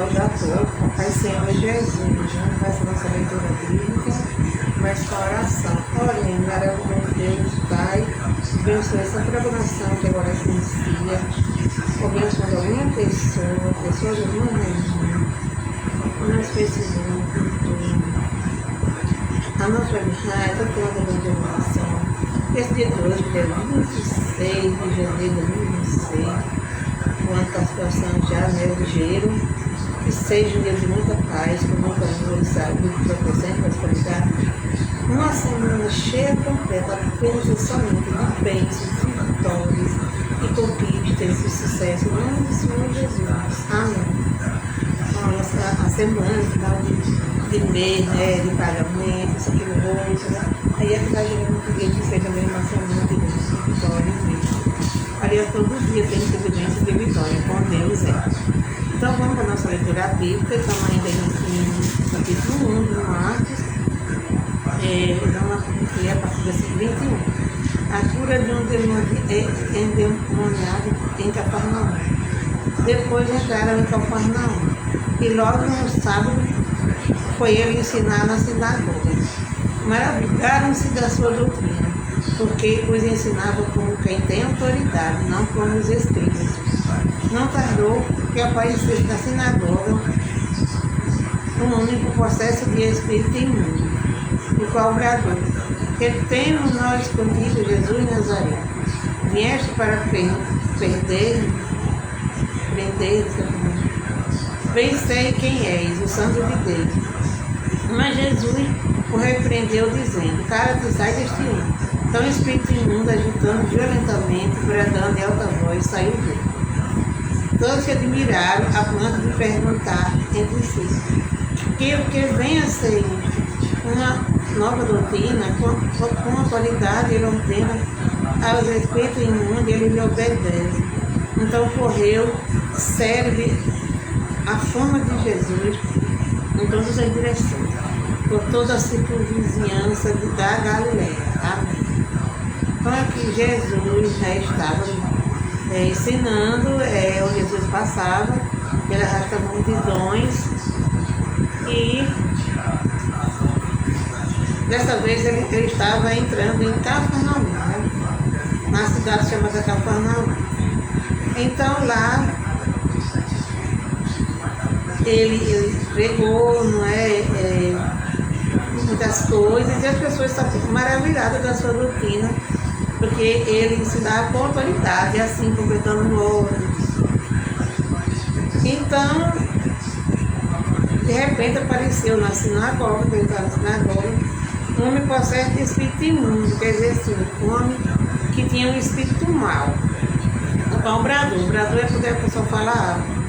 saudar todos. Pai Senhor Jesus, vamos fazer nossa leitura bíblica, mas com oração. Oremos, maravilhoso Deus, Pai, abençoe essa programação que agora se inicia, abençoe alguma pessoa de uma região, o nosso Facebook, a nossa website, a toda a divulgação. Esse dia de hoje, dia 26 de janeiro de 2026, com a participação já ligeiro, que seja um dia de muita paz, com muita luz, saúde, proteção e prosperidade. Uma semana cheia completa, apenas e somente de bênçãos, de vitórias e conquistas e sucesso, em nome do Senhor Jesus. Amém. A semana, final de mês, né, de pagamento, isso aqui no bolso, né? Aí é que está gerando um dia que seja também uma semana de bênçãos, de vitória e bênçãos. Aliás, todo dia tem que ter bênçãos de vitória, com Deus é. Então vamos para a nossa leitura bíblica, estamos ainda no capítulo 1 de Marcos, que é a partir do versículo 21. A cura de um endemoniado em Cafarnaum. Depois entraram em Cafarnaum, e logo no sábado foi ele ensinar na sinagoga. Maravilharam-se da sua doutrina, porque os ensinava como quem tem autoridade, não como os escribas. Não tardou que aparecesse na sinagoga um único processo de espírito imundo, o qual bradou: que temos nós contigo, Jesus Nazaré? Vieste para prender, bem sei quem és, o Santo de Deus. Mas Jesus o repreendeu, dizendo: cala-te, sai deste homem. Então o espírito imundo, agitando violentamente, bradando em alta voz, saiu dele. Todos se admiraram a ponto de perguntar entre si: que venha a ser uma nova doutrina, com autoridade ele ordena aos espíritos imundos e ele lhe obedece. Então correu, serve a fama de Jesus em todas as direções, por toda a circunvizinhança da Galileia. Amém. Então aqui Jesus já estava ensinando, onde Jesus passava, ele arrastava multidões, e dessa vez ele estava entrando em Cafarnaum, né? Na cidade chamada Cafarnaum. Então lá ele pregou, não é, muitas coisas, e as pessoas estavam maravilhadas da sua doutrina, porque ele ensinava com autoridade, assim, completando ordens. Então, de repente apareceu na sinagoga, dentro da sinagoga, um homem possesso de espírito imundo, quer dizer assim, um homem que tinha um espírito mau. Então, bradou é quando a pessoa fala algo.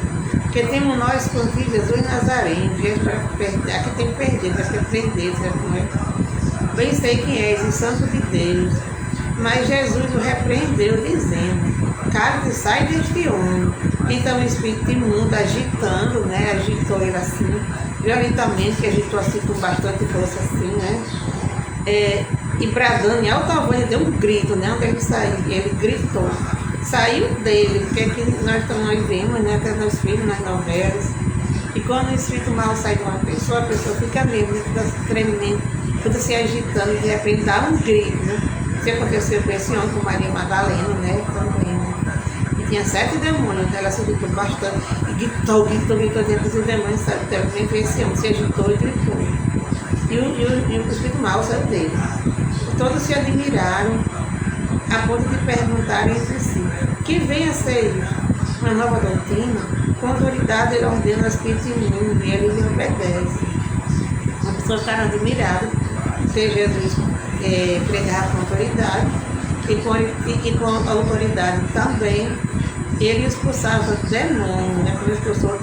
Porque temos nós contigo, Jesus Nazareno, aqui tem que perder, parece que é prender, sabe como é? Bem sei quem és, o Santo de Deus. Mas Jesus o repreendeu, dizendo: cala-te, sai deste homem. Então o espírito imundo, agitando, né? Agitou ele assim, violentamente, que agitou assim com bastante força, assim, né? E bradando em alta voz, deu um grito, né? Onde ele saiu, ele gritou. Saiu dele, porque aqui nós vemos, né? Até nos filmes, nas novelas. E quando o espírito mal sai de uma pessoa, a pessoa fica mesmo, fica tremendo, fica se agitando, e de repente dá um grito, né? Isso aconteceu com esse homem, com Maria Madalena, né? Também, né? E tinha 7 demônios, né? Ela se agitou bastante, e gritou dentro dos demônios, sabe? Então, esse homem se agitou e gritou. E o espírito mal saiu dele. E todos se admiraram, a ponto de perguntar entre si: que venha a ser uma nova doutrina? Com autoridade ele ordena as espíritos imundos e ele lhe obedece. As pessoas ficaram admiradas, porque Jesus pregava com autoridade, e com a autoridade também ele expulsava demônios, né? Como expulsou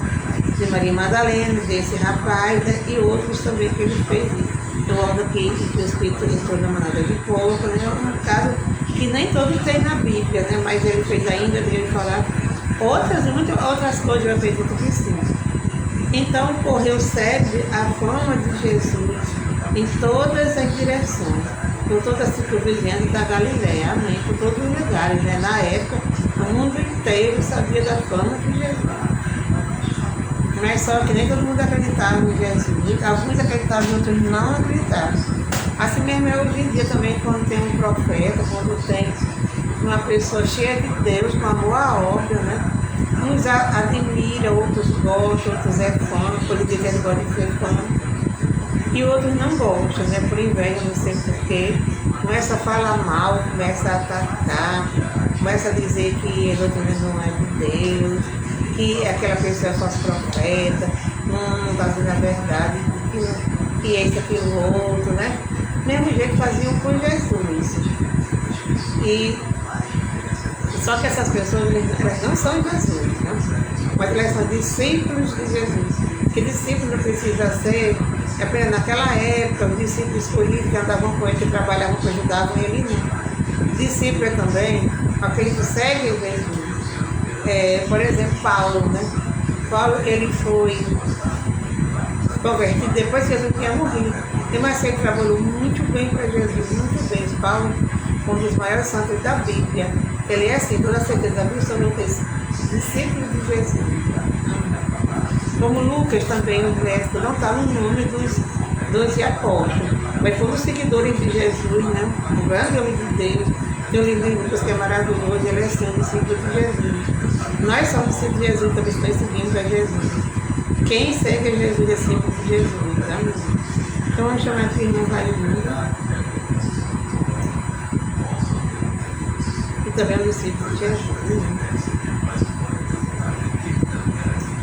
de Maria Madalena, desse rapaz, né? E outros também que ele fez isso. Então, logo aqui que o Espírito entrou na manada de porco, né? É um caso que nem todo tem na Bíblia, né? Mas ele fez ainda, ele falar muitas outras coisas, eu acredito que sim. Então correu serve a fama de Jesus em todas as direções, por toda a circunvizinhança da Galileia, amém, por todos os lugares, né? Na época, o mundo inteiro sabia da fama de Jesus. Mas só que nem todo mundo acreditava em Jesus. Alguns acreditavam, outros não acreditavam. Assim mesmo é hoje em dia também, quando tem um profeta, quando tem uma pessoa cheia de Deus, com amor à obra, né? Uns admiram, outros gostam, outros é fã, por dizer que eles gostam de ser fã. E outros não gostam, né? Por inveja, não sei porquê. Começa a falar mal, começa a atacar, começa a dizer que ele outro não é de Deus, que aquela pessoa é falso profeta, não está dizendo a verdade, que é isso, aquilo, outro, né? Mesmo jeito faziam com Jesus. E só que essas pessoas, elas não são Jesus, né? Mas elas são discípulos de Jesus. Que discípulo não precisa ser apenas naquela época, os discípulos escolhidos que andavam com ele, que trabalhavam, que ajudavam ele, não. Discípulo é também aquele que segue Jesus. Por exemplo, Paulo, né? Paulo, ele foi convertido depois que Jesus tinha morrido. Mas ele trabalhou muito bem para Jesus, muito bem. Paulo, um dos maiores santos da Bíblia. Ele é assim, toda certeza absoluta, discípulo de Jesus. Como Lucas também, o resto não está no nome dos apóstolos, mas foram seguidores de Jesus, né? Um grande homem de Deus. Tem o livro de Lucas que é maravilhoso, ele é assim, um discípulo de Jesus. Nós somos discípulos de Jesus, também estamos seguindo a Jesus. Quem segue Jesus é discípulo de Jesus, tá? Então vamos chamar aqui irmão Raimundo. E também é um discípulo de Jesus.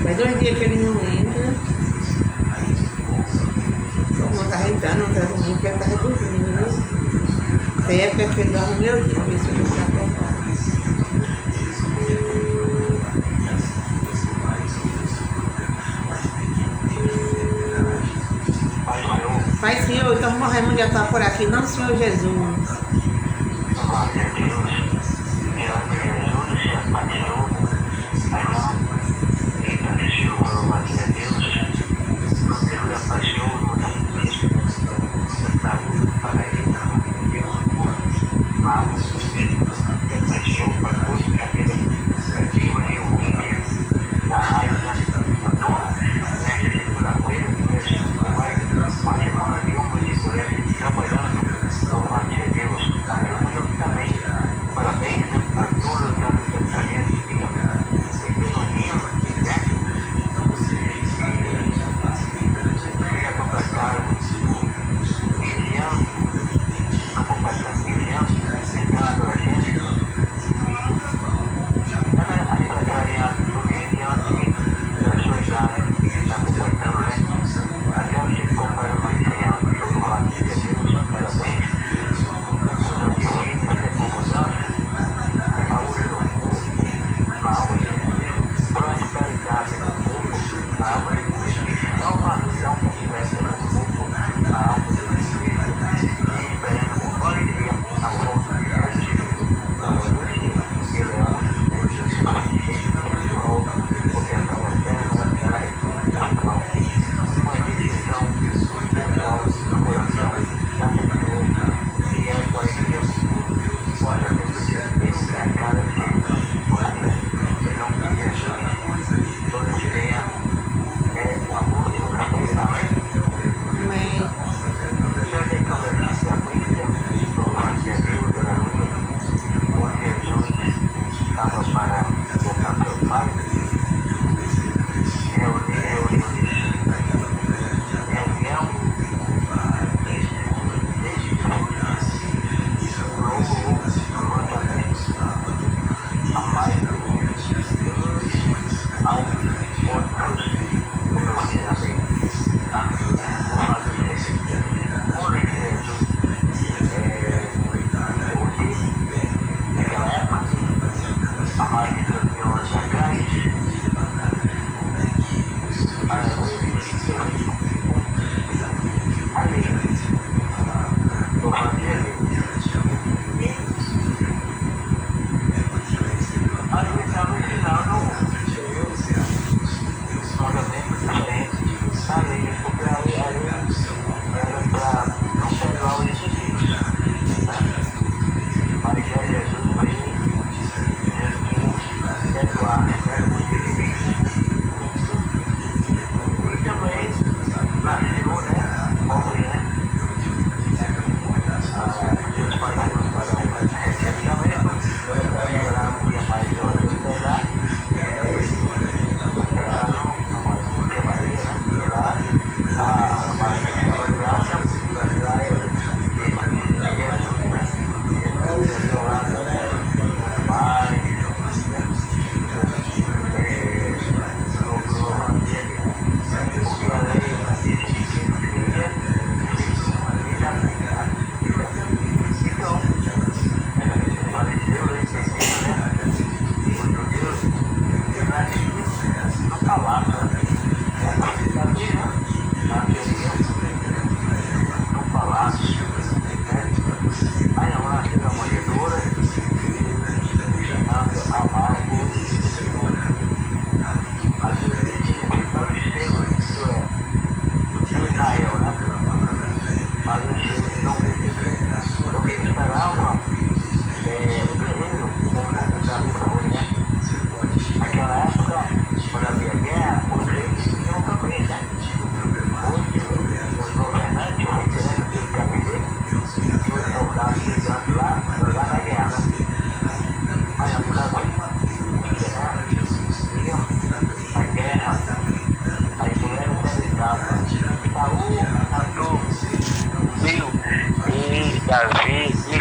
Mas 2 dias que ele não entra, como está entrando, não está dormindo, porque ele está dormindo, né? Tem época que ele dorme meu dia, ver se ele está acordado. Pai, Senhor, então o irmão Raimundo já está por aqui, não, Senhor Jesus.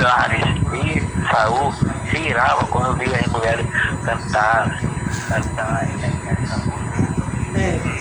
lugares. E Saul se irava quando via as mulheres cantar. É.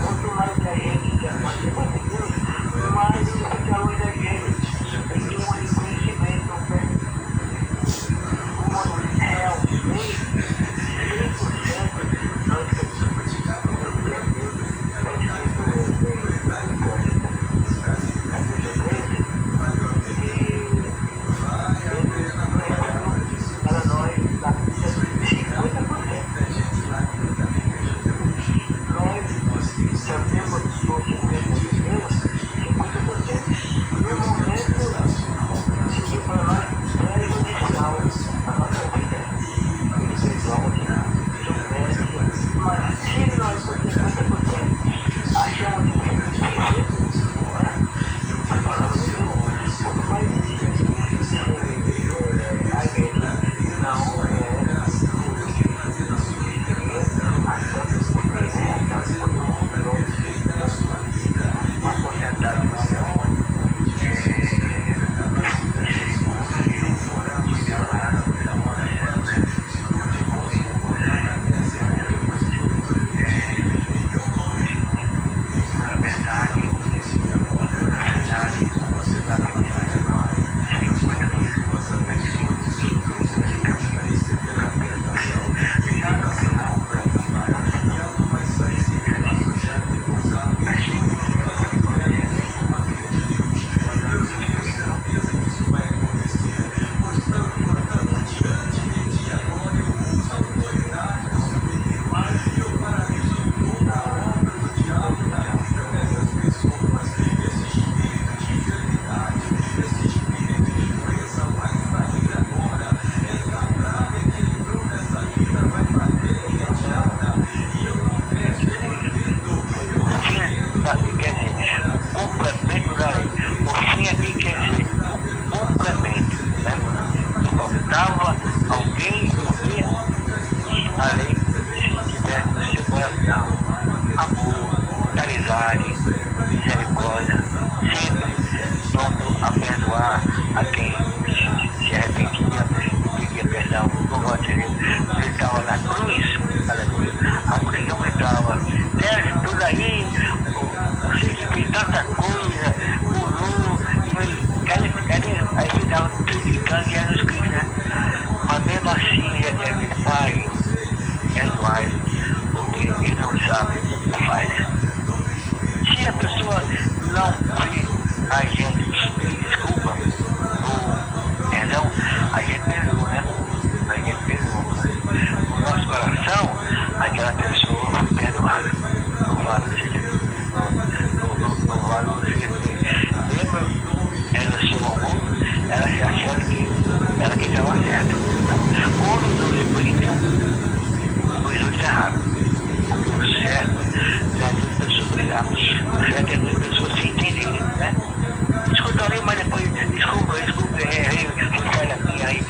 Quanto mais a gente perdoar a quem se arrependia e pedia perdão. Louvado seja Deus. Ele estava na cruz, aleluia. A cruz não estava. Desce tudo aí, você fez tanta coisa, pulou, aí ele estava criticando Jesus Cristo, né? Mas mesmo assim, ele Pai, perdoai, porque ele não sabe o que faz. Se a pessoa não vê a gente pedir desculpa ou perdão, a gente perdoa, né? A gente perdoa. No nosso coração, aquela pessoa foi perdoada. Louvado seja Deus. Louvado seja Deus. Lembra, ela se amou, ela se achava que ela que estava certa. Quando não se prendeu, os outros erraram. O certo é as pessoas brigar. O certo é as pessoas se entenderem, né? Escuta ali, mas depois, desculpa, errei, aí,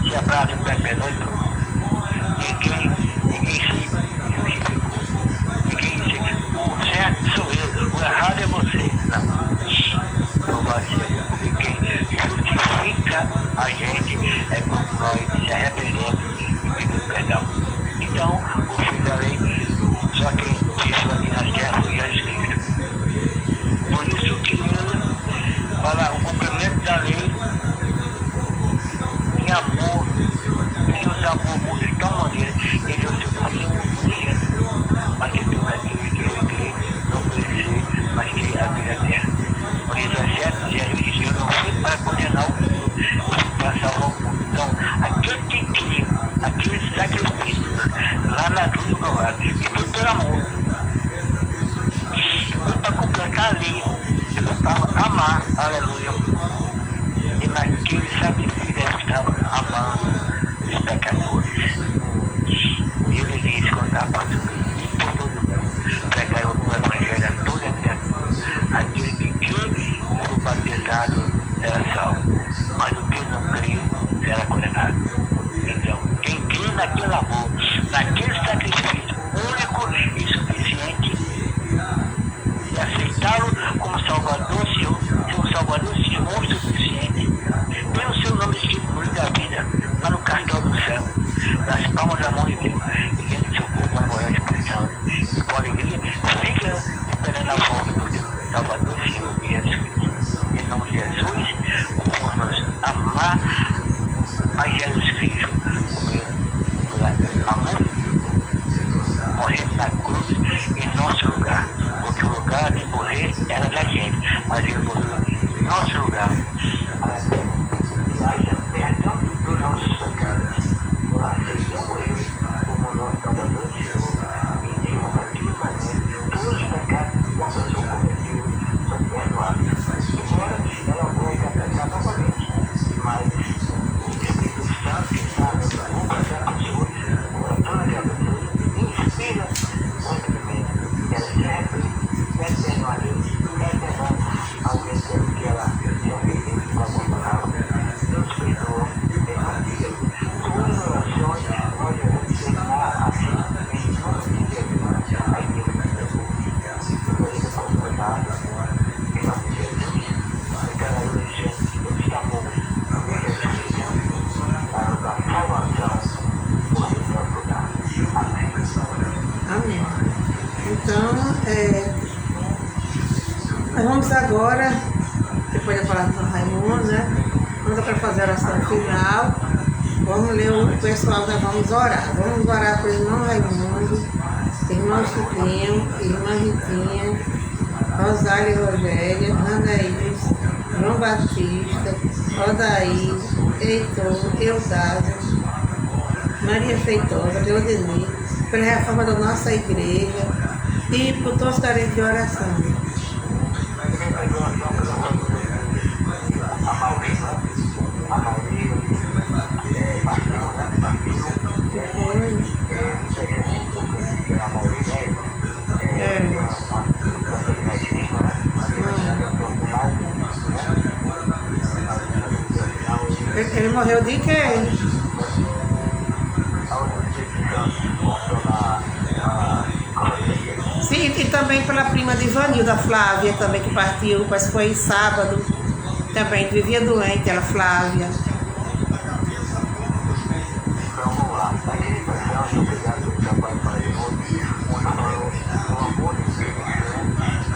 se abraça, perdoa e pronto. Ninguém se justificou. Ninguém disse, o certo sou eu, o errado é você. Não. Não vai ser. Porque quem justifica a gente é quando nós se arrependemos e pedimos perdão. Então, o fim da lei, só quem disse aqui na terra foi Jesus Cristo. Por isso que ele fala o cumprimento da lei em amor. Deus amou muito de tal maneira que ele deu seu filho unigênito, para que tudo aquilo que ele crê não perecer, mas que a vida eterna. Por isso é certo, Jesus disse, eu não fui para condenar o mundo, fui para salvar o mundo. Então, aquele que crê, aquele sacrifício lá na cruz do Calvário, e foi por amor. Foi para completar a lei, foi para amar, aleluia. E naquele sacrifício ele estava amando os pecadores. E ele disse quando estava passando por todo mundo, pregar o evangelho a toda a criatura. Aquele que crê no batizado será salvo, mas o que não crê será condenado. Então, quem crê naquele amor, naquele sacrifício único e suficiente, e aceitá-lo como Salvador, seu Salvador, Senhor suficiente, tem o seu nome escrito no livro da vida, lá no cartão do céu, nas palmas da mão de Deus, e dentro do seu corpo vai morar de paixão. E com alegria, fica esperando a volta do Deus, Salvador, Senhor Jesus Cristo. Em nome de Jesus, vamos amar a Jesus Cristo, amor, morrer na cruz em nosso lugar, porque o lugar de morrer era da gente, mas ele morreu em nosso lugar. Haja perdão dos nossos pecados, aceitou ele como nosso Salvador e Senhor, e de uma maneira, todos os pecados que a pessoa cometeu são perdoados. Embora ela volte a pecar novamente, mas o Espírito Santo que está no boca da pessoa, no coração daquela pessoa, inspira constantemente. Ela se arrepende, pede perdão a Deus, pede perdão ao Deus que ela se arrependeu com a boa palavra. Deus perdoa, família. Todas as orações nós devemos terminar assim, em nome de Jesus. A igreja de Jesus, depois de completada, em nome de Jesus, e cada um de gente, Deus está bom, em Jesus Cristo, para a salvação, por nosso lugar. Amém. Amém. Então, nós vamos agora, depois da palavra do Raimundo, né? Vamos para fazer a oração final. Vamos ler o pessoal, nós vamos orar. Vamos orar para o irmão Raimundo, irmão Chiquinho, irmã Ritinha, Rosália e Rogéria, Anaís, João Batista, Odaí, Heitor, Eudásio, Maria Feitosa, Leodeni, pela reforma da nossa igreja e por todos os carentes de oração. Ele morreu de quê? Sim, e também pela prima de Ivanilda, Flávia, também que partiu, mas foi sábado. Também vivia doente, ela Flávia. Vamos lá. Aquele processo, obrigado pelo trabalho maravilhoso, onde falou do amor de Deus, né?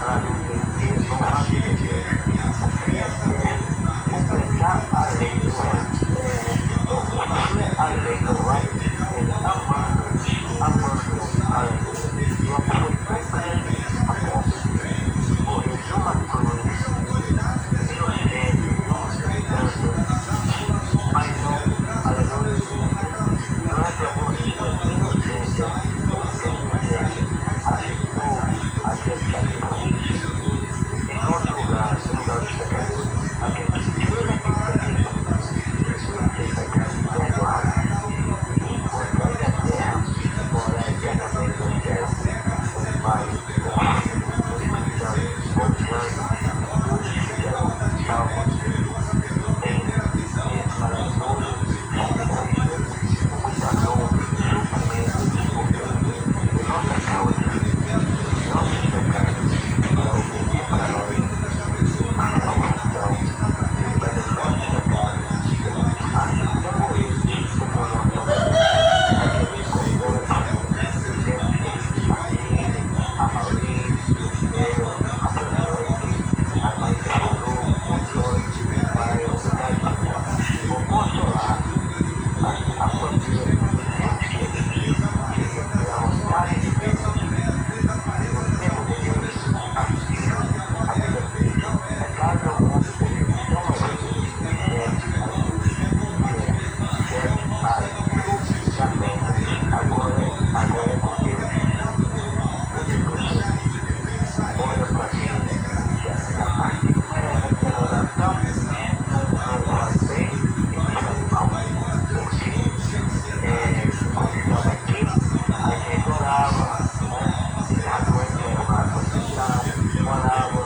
Ela não tem que, não sabe viver. Completar a lei, não é? A lei não vai amando a lei. O amor compreende a morte. Morrer de uma cruz, inocente, mas não, aleluia. Durante a sua inocência, aceitou aquele sacrifício em nosso lugar, no lugar dos pecadores. Aquele que tira aquele sacrifício, aquele pecado perdoado, enquanto vai da terra, mora eternamente nos céus, o Pai, o Espírito, confiando, os que serão salvos em esse maravilhoso sacrifício, muita dor, sofrimento, por nossa causa, nossos pecados, para oferecer para nós a salvação para os nossos pecados, aceitando eles como nossa vida, aqueles conversos, a Maria, eu, a Fernanda, a mãe que chorou, console, Pai, obrigado, por consolar a família, a vontade de Deus, o tempo de Deus, a vida deles, a cada um dos que estão também, agora é com Deus, olha para mim, a parte que merece a oração, não faz bem e não faz mal, porque quando estava aqui, a gente orava, a doença era uma condição, orava,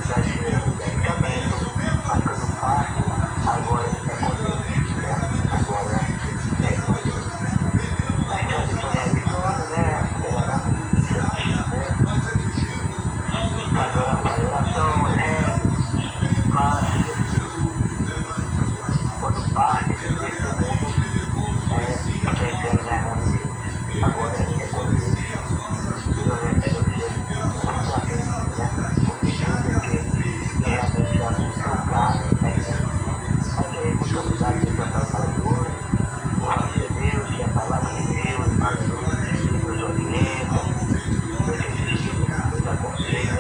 trazia medicamento, passando parte, agora é com Deus, né? Agora é com Deus. Mas já se conhece todo, né? Agora a oração é fácil, quando parte desse mundo, aprendendo na vida. Agora é com Deus. Deus é Deus, justamente, né? Porque Deus é que realmente dá muito carne, né? Mas aí, muito obrigado pela palavra de hoje, por receber que a palavra de Deus, nos orienta, nos ensina, nos aconselha,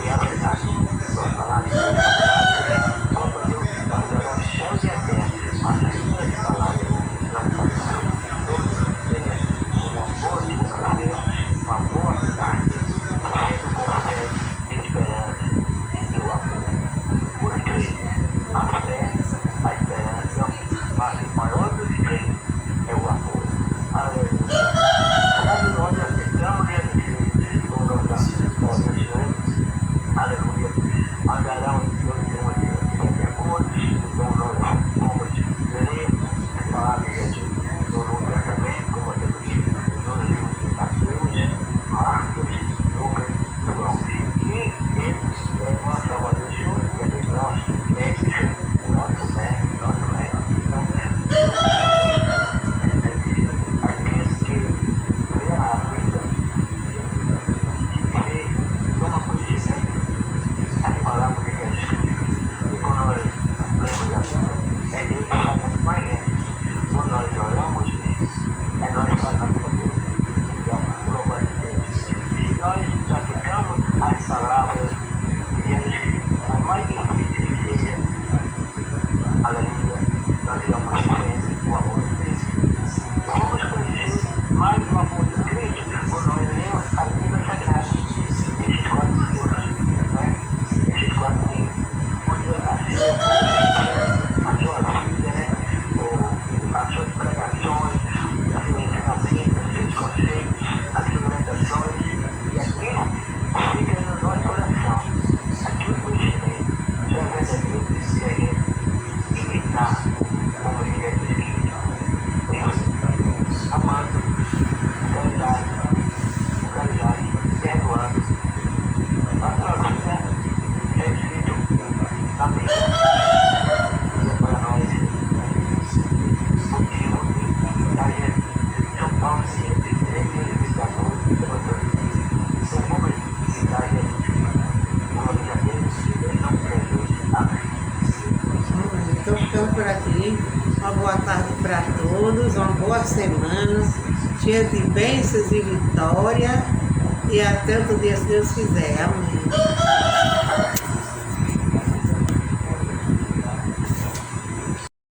e a verdade, nós falar de Deus, como Deus guardará os céus e a terra, mas as suas palavras não passarão. Todos terem uma boa segunda-feira, uma boa tarde, sendo com fé, esperança e o amor. Porque a fé, a esperança, mas o maior dos três é o amor. Aleluia. Quando nós aceitamos Jesus como nosso Senhor, aleluia, andarão em Deus de uma de amor, como nós vamos ler a palavra de Jesus no Novo Testamento, como temos nos livros de Mateus, Marcos, Lucas e João. E ele é nosso Salvador Jesus, que é nosso mestre, nosso mestre, nosso mestre. Então, aqueles que vê a vida, que toma conhecimento, as palavras de Jesus, e quando nós lemos a Bíblia, é Deus que está muito mais gente. Quando nós oramos, é nós falando com Deus, então, louvando a Deus. Se nós praticamos as palavras de Jesus, por mais difícil que seja, aleluia, nós vamos conhecer o amor de Deus. Vamos conhecer mais o amor de Cristo quando nós lemos a Bíblia Sagrada, esses 4 livros, né? Esses 4 livros, onde a sua vida, né? As suas pregações, os seus ensinamentos, os seus conceitos, as suas orientações, e aquilo fica no nosso coração. boa tarde para todos, uma boa semana, cheia de bênçãos e vitória. E até outro dia, se Deus quiser. Amém.